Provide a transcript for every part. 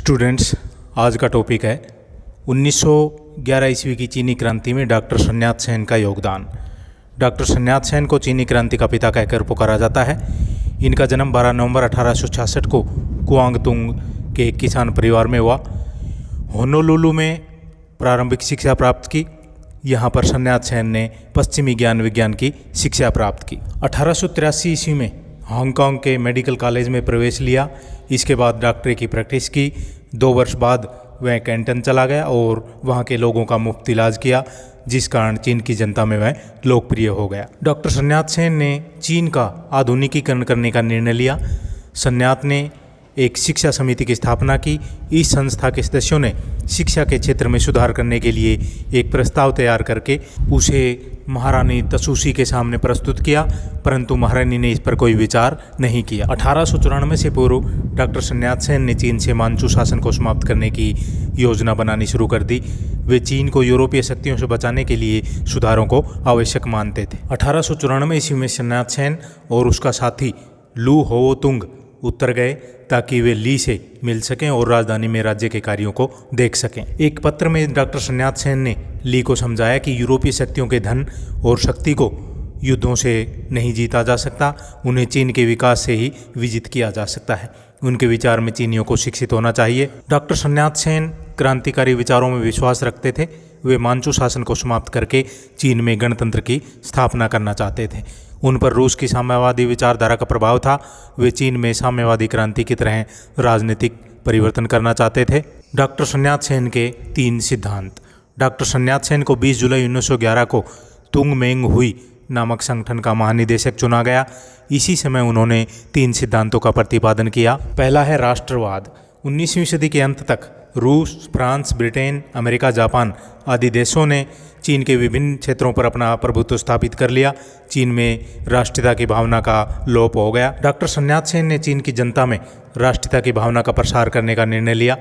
Students, आज का topic है 1911 ईस्वी की चीनी क्रांति में डॉक्टर sun यat-sen का योगदान। डॉक्टर sun यat-sen को चीनी क्रांति का पिता कहकर पुकारा जाता है। इनका जन्म 12 नवंबर 1866 को कुआंगतुंग के एक किसान परिवार में हुआ। होनोलुलु में प्रारंभिक शिक्षा प्राप्त की। यहाँ पर sun यat-sen ने पश्चिमी ज्ञान विज्ञान की शिक्षा प्राप्त की। 1883 ईस्वी में हांगकांग के मेडिकल कॉलेज में प्रवेश लिया। इसके बाद डॉक्टरी की प्रैक्टिस की। 2 वर्ष बाद वह कैंटन चला गया और वहाँ के लोगों का मुफ्त इलाज किया, जिस कारण चीन की जनता में वह लोकप्रिय हो गया। डॉक्टर sun यat-sen ने चीन का आधुनिकीकरण करने का निर्णय लिया। sun yat ने एक शिक्षा समिति की स्थापना की। इस संस्था के सदस्यों ने शिक्षा के क्षेत्र में सुधार करने के लिए एक प्रस्ताव तैयार करके उसे महारानी तसूसी के सामने प्रस्तुत किया, परंतु महारानी ने इस पर कोई विचार नहीं किया। 1894 से पूर्व डॉक्टर sun yat-sen ने चीन से मांचू शासन को समाप्त करने की योजना बनानी शुरू कर दी। वे चीन को यूरोपीय शक्तियों से बचाने के लिए सुधारों को आवश्यक मानते थे। 1894 ईस्वी में sun yat-sen और उसका साथी लू होवोतुंग उत्तर गए ताकि वे ली से मिल सकें और राजधानी में राज्य के कार्यों को देख सकें। एक पत्र में डॉक्टर sun yat-sen ने ली को समझाया कि यूरोपीय शक्तियों के धन और शक्ति को युद्धों से नहीं जीता जा सकता, उन्हें चीन के विकास से ही विजित किया जा सकता है। उनके विचार में चीनियों को शिक्षित होना चाहिए। डॉक्टर sun yat-sen क्रांतिकारी विचारों में विश्वास रखते थे। वे मांचू शासन को समाप्त करके चीन में गणतंत्र की स्थापना करना चाहते थे। उन पर रूस की साम्यवादी विचारधारा का प्रभाव था। वे चीन में साम्यवादी क्रांति की तरह राजनीतिक परिवर्तन करना चाहते थे। डॉक्टर sun yat-sen के 3 सिद्धांत। डॉक्टर sun yat-sen को 20 जुलाई 1911 को तुंग मेंग हुई नामक संगठन का महानिदेशक चुना गया। इसी समय उन्होंने 3 सिद्धांतों का प्रतिपादन किया। पहला है राष्ट्रवाद। 19वीं सदी के अंत तक रूस, फ्रांस, ब्रिटेन, अमेरिका, जापान आदि देशों ने चीन के विभिन्न क्षेत्रों पर अपना प्रभुत्व स्थापित कर लिया। चीन में राष्ट्रीयता की भावना का लोप हो गया। डॉक्टर sun yat-sen ने चीन की जनता में राष्ट्रीयता की भावना का प्रसार करने का निर्णय लिया।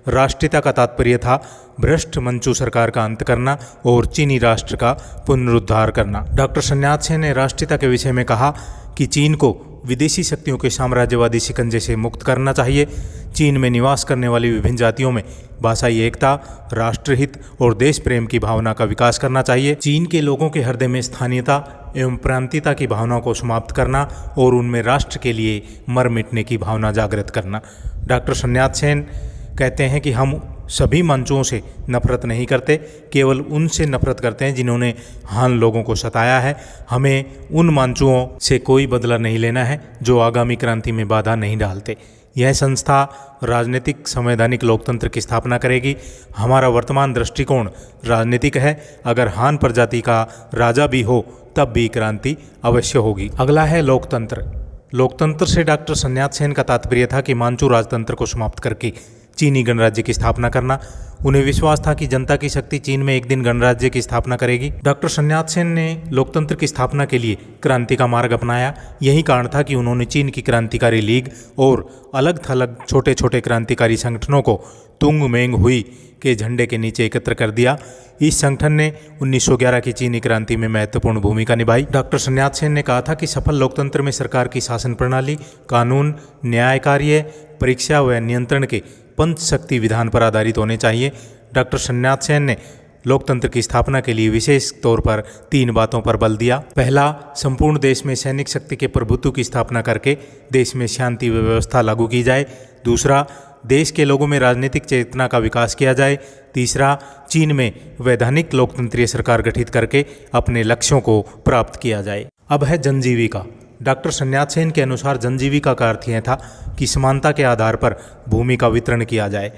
राष्ट्रीयता का तात्पर्य था भ्रष्ट मंचू सरकार का अंत करना और चीनी राष्ट्र का पुनरुद्धार करना। डॉक्टर sun yat-sen ने राष्ट्रीयता के विषय में कहा कि चीन को विदेशी शक्तियों के साम्राज्यवादी शिकंजे से मुक्त करना चाहिए। चीन में निवास करने वाली विभिन्न जातियों में भाषाई एकता, राष्ट्रहित और देश प्रेम की भावना का विकास करना चाहिए। चीन के लोगों के हृदय में स्थानीयता एवं प्रांतीयता की भावनाओं को समाप्त करना और उनमें राष्ट्र के लिए मर मिटने की भावना जागृत करना। डॉक्टर sun yat-sen कहते हैं कि हम सभी मंचुओं से नफरत नहीं करते, केवल उनसे नफरत करते हैं जिन्होंने हान लोगों को सताया है। हमें उन मंचुओं से कोई बदला नहीं लेना है जो आगामी क्रांति में बाधा नहीं डालते। यह संस्था राजनीतिक संवैधानिक लोकतंत्र की स्थापना करेगी। हमारा वर्तमान दृष्टिकोण राजनीतिक है। अगर हान प्रजाति का राजा भी हो तब भी क्रांति अवश्य होगी। अगला है लोकतंत्र। लोकतंत्र से डॉक्टर sun yat-sen का तात्पर्य था कि मांचू राजतंत्र को समाप्त करके चीनी गणराज्य की स्थापना करना। उन्हें विश्वास था कि जनता की शक्ति चीन में एक दिन गणराज्य की स्थापना करेगी। डॉक्टर sun yat-sen ने लोकतंत्र की स्थापना के लिए क्रांति का मार्ग अपनाया। यही कारण था कि उन्होंने चीन की क्रांतिकारी लीग और अलग थलग छोटे छोटे क्रांतिकारी संगठनों को तुंग मेंग हुई के झंडे के नीचे एकत्र कर दिया। इस संगठन ने 1911 की चीनी क्रांति में महत्वपूर्ण भूमिका निभाई। डॉक्टर sun yat-sen ने कहा था कि सफल लोकतंत्र में सरकार की शासन प्रणाली, कानून, न्याय कार्य, परीक्षा व नियंत्रण के पंच शक्ति विधान पर आधारित होने चाहिए। डॉक्टर sun yat-sen ने लोकतंत्र की स्थापना के लिए विशेष तौर पर 3 बातों पर बल दिया। पहला, संपूर्ण देश में सैनिक शक्ति के प्रभुत्व की स्थापना करके देश में शांति व्यवस्था लागू की जाए। दूसरा, देश के लोगों में राजनीतिक चेतना का विकास किया जाए। तीसरा, चीन में वैधानिक लोकतंत्रीय सरकार गठित करके अपने लक्ष्यों को प्राप्त किया जाए। अब है जनजीविका। डॉक्टर sun yat-sen के अनुसार जनजीविका का अर्थ यह था कि समानता के आधार पर भूमि का वितरण किया जाए।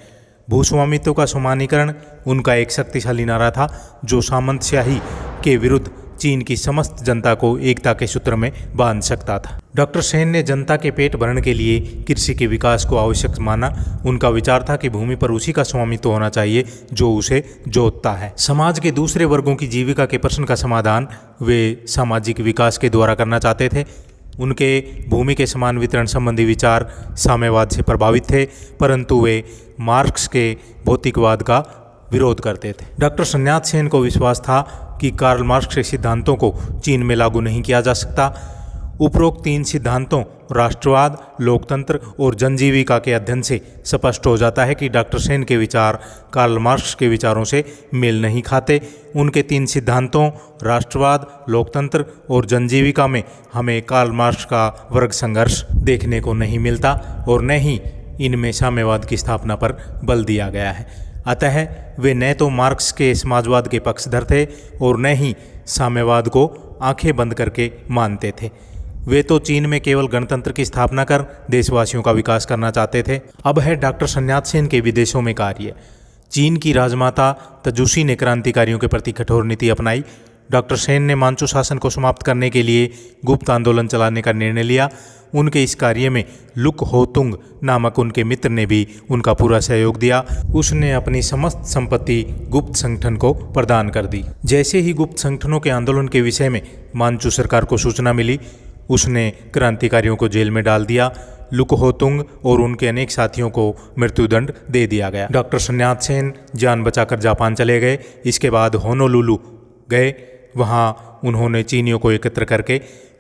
भूस्वामित्व का समानीकरण उनका एक शक्तिशाली नारा था जो सामंतशाही के विरुद्ध चीन की समस्त जनता को एकता के सूत्र में बांध सकता था। डॉक्टर सेन ने जनता के पेट भरण के लिए कृषि के विकास को आवश्यक माना। उनका विचार था कि भूमि पर उसी का स्वामित्व होना चाहिए जो उसे जोतता है। समाज के दूसरे वर्गों की जीविका के प्रश्न का समाधान वे सामाजिक विकास के द्वारा करना चाहते थे। उनके भूमि के समान वितरण संबंधी विचार साम्यवाद से प्रभावित थे, परंतु वे मार्क्स के भौतिकवाद का विरोध करते थे। डॉक्टर sun yat-sen को विश्वास था कि कार्ल मार्क्स के सिद्धांतों को चीन में लागू नहीं किया जा सकता। उपरोक्त 3 सिद्धांतों राष्ट्रवाद, लोकतंत्र और जनजीविका के अध्ययन से स्पष्ट हो जाता है कि डॉक्टर सेन के विचार कार्ल मार्क्स के विचारों से मेल नहीं खाते। उनके 3 सिद्धांतों राष्ट्रवाद, लोकतंत्र और जनजीविका में हमें कार्ल मार्क्स का वर्ग संघर्ष देखने को नहीं मिलता और न ही इनमें साम्यवाद की स्थापना पर बल दिया गया है। अतः वे न तो मार्क्स के समाजवाद के पक्षधर थे और न ही साम्यवाद को आंखें बंद करके मानते थे। वे तो चीन में केवल गणतंत्र की स्थापना कर देशवासियों का विकास करना चाहते थे। अब है डॉक्टर सन्यात सेन के विदेशों में कार्य। चीन की राजमाता तजुशी ने क्रांतिकारियों के प्रति कठोर नीति अपनाई। डॉक्टर सेन ने मांचू शासन को समाप्त करने के लिए गुप्त आंदोलन चलाने का निर्णय लिया। उनके इस कार्य में लुक होतुंग नामक उनके मित्र ने भी उनका पूरा सहयोग दिया। उसने अपनी समस्त संपत्ति गुप्त संगठन को प्रदान कर दी। जैसे ही गुप्त संगठनों के आंदोलन के विषय में मांचू सरकार को सूचना मिली, उसने क्रांतिकारियों को जेल में डाल दिया। लुक होतुंग और उनके अनेक साथियों को मृत्युदंड दे दिया गया। डॉक्टर सन्यात सेन जान बचाकर जापान चले गए। इसके बाद होनोलुलु गए। वहाँ उन्होंने चीनियों को एकत्र करके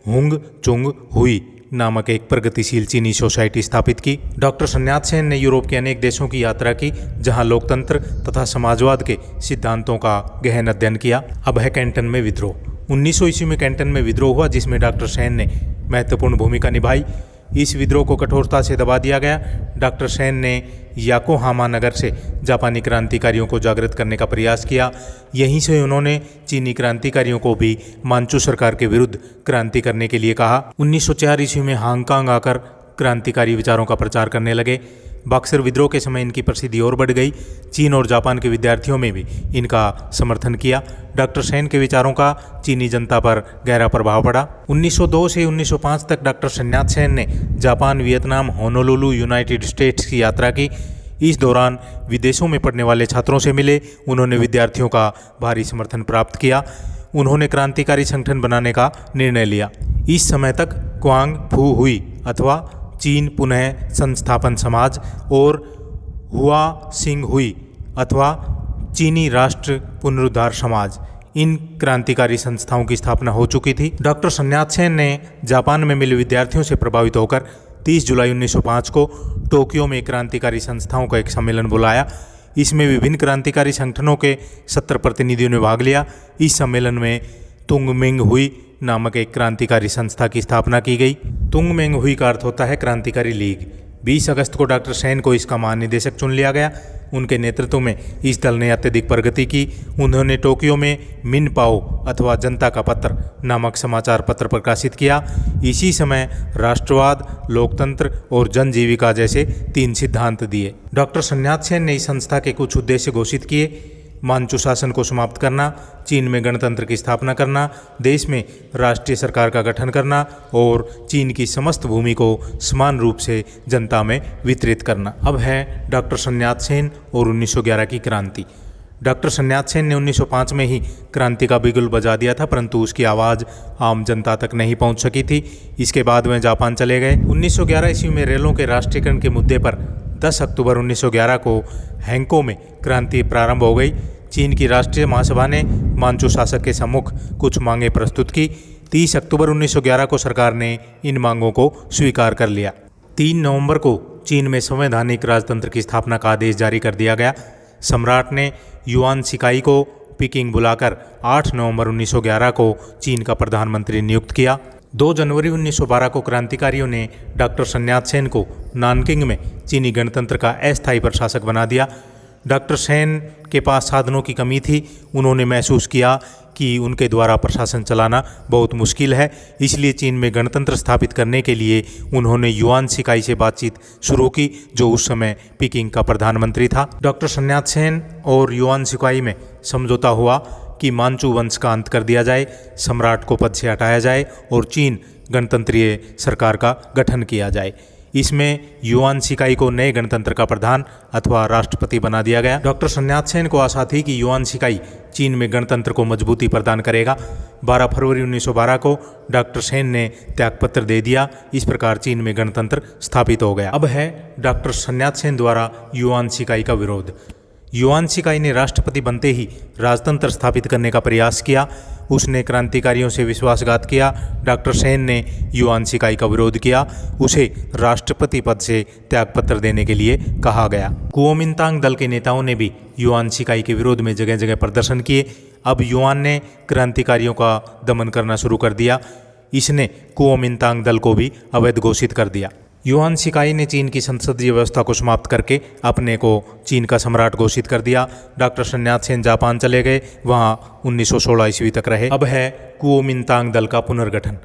हुंग चुंग हुई नामक एक प्रगतिशील चीनी सोसाइटी स्थापित की। डॉक्टर सन्यात सेन ने यूरोप के अनेक देशों की यात्रा की, जहां लोकतंत्र तथा समाजवाद के सिद्धांतों का गहन अध्ययन किया। अब है कैंटन में विद्रोह। 1900 ईस्वी में कैंटन में विद्रोह हुआ, जिसमें डॉक्टर सेन ने महत्वपूर्ण भूमिका निभाई। इस विद्रोह को कठोरता से दबा दिया गया। डॉक्टर सेन ने याकोहामा नगर से जापानी क्रांतिकारियों को जागृत करने का प्रयास किया। यहीं से उन्होंने चीनी क्रांतिकारियों को भी मांचू सरकार के विरुद्ध क्रांति करने के लिए कहा। 1904 ईस्वी में हांगकांग आकर क्रांतिकारी विचारों का प्रचार करने लगे। बक्सर विद्रोह के समय इनकी प्रसिद्धि और बढ़ गई। चीन और जापान के विद्यार्थियों में भी इनका समर्थन किया। डॉक्टर सेन के विचारों का चीनी जनता पर गहरा प्रभाव पड़ा। 1902 से 1905 तक डॉक्टर सन्यात सेन ने Japan, Vietnam, Honolulu, United states की यात्रा की। इस दौरान विदेशों में पढ़ने वाले छात्रों से मिले। उन्होंने विद्यार्थियों का भारी समर्थन प्राप्त किया। उन्होंने क्रांतिकारी संगठन बनाने का निर्णय लिया। इस समय तक क्वांग फू हुई अथवा चीन पुनः संस्थापन समाज और हुआ सिंह हुई अथवा चीनी राष्ट्र पुनरुद्धार समाज, इन क्रांतिकारी संस्थाओं की स्थापना हो चुकी थी। डॉक्टर सन्यात सेन ने जापान में मिले विद्यार्थियों से प्रभावित होकर 30 जुलाई 1905 को टोक्यो में क्रांतिकारी संस्थाओं का एक सम्मेलन बुलाया। इसमें विभिन्न क्रांतिकारी संगठनों के 70 प्रतिनिधियों ने भाग लिया। इस सम्मेलन में तुंगमिंग हुई नामक एक क्रांतिकारी संस्था की स्थापना की गई। तुंगमिंग हुई का अर्थ होता है क्रांतिकारी लीग। 20 अगस्त को डॉक्टर सेन को इसका महानिदेशक चुन लिया गया। उनके नेतृत्व में इस दल ने अत्यधिक प्रगति की। उन्होंने टोक्यो में मिनपाओ अथवा जनता का पत्र नामक समाचार पत्र प्रकाशित किया। इसी समय राष्ट्रवाद, लोकतंत्र और जनजीविका जैसे 3 सिद्धांत दिए। डॉक्टर सन्यात सेन ने इस संस्था के कुछ उद्देश्य घोषित किए। मांचू शासन को समाप्त करना, चीन में गणतंत्र की स्थापना करना, देश में राष्ट्रीय सरकार का गठन करना और चीन की समस्त भूमि को समान रूप से जनता में वितरित करना। अब है डॉक्टर सन्यात सेन और 1911 की क्रांति। डॉक्टर सन्यात सेन ने 1905 में ही क्रांति का बिगुल बजा दिया था, परंतु उसकी आवाज़ आम जनता तक नहीं पहुंच सकी थी। इसके बाद वह जापान चले गए। 1911 ईस्वी में रेलों के राष्ट्रीयकरण के मुद्दे पर 10 अक्टूबर 1911 को हैंको में क्रांति प्रारंभ हो गई। चीन की राष्ट्रीय महासभा ने मांचू शासक के सम्मुख कुछ मांगें प्रस्तुत की। 30 अक्टूबर 1911 को सरकार ने इन मांगों को स्वीकार कर लिया। 3 नवंबर को चीन में संवैधानिक राजतंत्र की स्थापना का आदेश जारी कर दिया गया। सम्राट ने युआन शिकाई को पीकिंग बुलाकर 8 नवंबर 1911 को चीन का प्रधानमंत्री नियुक्त किया। 2 जनवरी 1912 को क्रांतिकारियों ने डॉक्टर सन्यात सेन को नानकिंग में चीनी गणतंत्र का अस्थायी प्रशासक बना दिया। डॉक्टर सेन के पास साधनों की कमी थी। उन्होंने महसूस किया कि उनके द्वारा प्रशासन चलाना बहुत मुश्किल है, इसलिए चीन में गणतंत्र स्थापित करने के लिए उन्होंने युआन शिकाई से बातचीत शुरू की, जो उस समय पीकिंग का प्रधानमंत्री था। डॉक्टर सन्यात सेन और युआन शिकाई में समझौता हुआ कि मांचू वंश का अंत कर दिया जाए, सम्राट को पद से हटाया जाए और चीन गणतंत्रीय सरकार का गठन किया जाए। इसमें युआन शिकाई को नए गणतंत्र का प्रधान अथवा राष्ट्रपति बना दिया गया। डॉक्टर सन्यात सेन को आशा थी कि युआन शिकाई चीन में गणतंत्र को मजबूती प्रदान करेगा। 12 फरवरी 1912 को डॉक्टर सेन ने त्यागपत्र दे दिया। इस प्रकार चीन में गणतंत्र स्थापित हो गया। अब है डॉक्टर सन्यात सेन द्वारा युआन शिकाई का विरोध। युआन शिकाई ने राष्ट्रपति बनते ही राजतंत्र स्थापित करने का प्रयास किया। उसने क्रांतिकारियों से विश्वासघात किया। डॉक्टर सेन ने युआन शिकाई का विरोध किया। उसे राष्ट्रपति पद से त्यागपत्र देने के लिए कहा गया। कुओमिंतांग दल के नेताओं ने भी युआन शिकाई के विरोध में जगह जगह प्रदर्शन किए। अब युआन ने क्रांतिकारियों का दमन करना शुरू कर दिया। इसने कुओमिंतांग दल को भी अवैध घोषित कर दिया। युआन शिकाई ने चीन की संसदीय व्यवस्था को समाप्त करके अपने को चीन का सम्राट घोषित कर दिया। डॉक्टर sun yat-sen जापान चले गए, वहाँ 1916 ईस्वी तक रहे। अब है कुओमिंतांग दल का पुनर्गठन।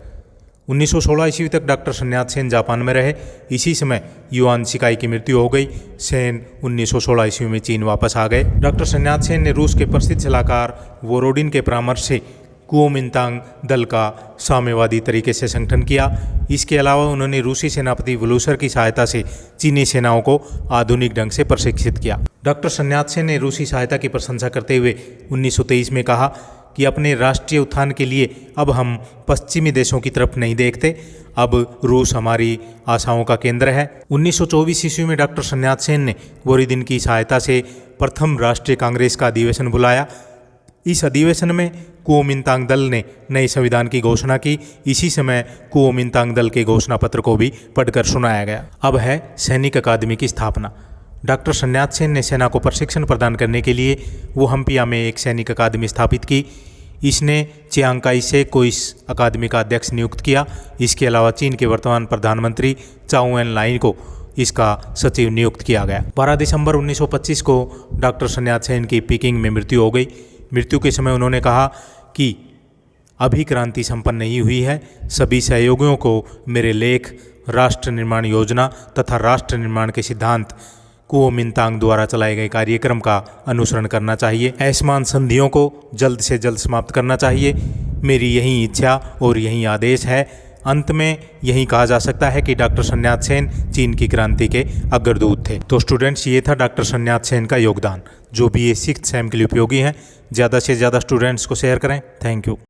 1916 ईस्वी तक डॉक्टर sun yat-sen जापान में रहे। इसी समय युआन शिकाई की मृत्यु हो गई। सेन 1916 ईस्वी में चीन वापस आ गए। डॉक्टर sun yat-sen ने रूस के प्रसिद्ध सलाहकार वोरोडिन के परामर्श से कुओमिंतांग दल का साम्यवादी तरीके से संगठन किया। इसके अलावा उन्होंने रूसी सेनापति वलूसर की सहायता से चीनी सेनाओं को आधुनिक ढंग से प्रशिक्षित किया। डॉक्टर sun yat-sen ने रूसी सहायता की प्रशंसा करते हुए 1923 में कहा कि अपने राष्ट्रीय उत्थान के लिए अब हम पश्चिमी देशों की तरफ नहीं देखते, अब रूस हमारी आशाओं का केंद्र है। 1924 ईस्वी में डॉक्टर sun yat-sen ने वोरोडिन की सहायता से प्रथम राष्ट्रीय कांग्रेस का अधिवेशन बुलाया। इस अधिवेशन में कुओमिंतांग दल ने नए संविधान की घोषणा की। इसी समय कुओमिंतांग दल के घोषणा पत्र को भी पढ़कर सुनाया गया। अब है सैनिक अकादमी की स्थापना। डॉक्टर sun yat-sen ने सेना को प्रशिक्षण प्रदान करने के लिए वोहम्पिया में एक सैनिक अकादमी स्थापित की। इसने चियांग काई शेक को इस अकादमी का अध्यक्ष नियुक्त किया। इसके अलावा चीन के वर्तमान प्रधानमंत्री चाउ एन लाई को इसका सचिव नियुक्त किया गया। 12 दिसंबर 1925 को डॉक्टर sun yat-sen की पीकिंग में मृत्यु हो गई। मृत्यु के समय उन्होंने कहा कि अभी क्रांति संपन्न नहीं हुई है। सभी सहयोगियों को मेरे लेख, राष्ट्र निर्माण योजना तथा राष्ट्र निर्माण के सिद्धांत कुओमिंतांग द्वारा चलाए गए कार्यक्रम का अनुसरण करना चाहिए। असमान संधियों को जल्द से जल्द समाप्त करना चाहिए। मेरी यही इच्छा और यही आदेश है। अंत में यही कहा जा सकता है कि डॉक्टर sun yat-sen चीन की क्रांति के अग्रदूत थे। तो स्टूडेंट्स, ये था डॉक्टर sun yat-sen का योगदान, जो भी ये 6th सेम के लिए उपयोगी है। ज़्यादा से ज़्यादा स्टूडेंट्स को शेयर करें। Thank you.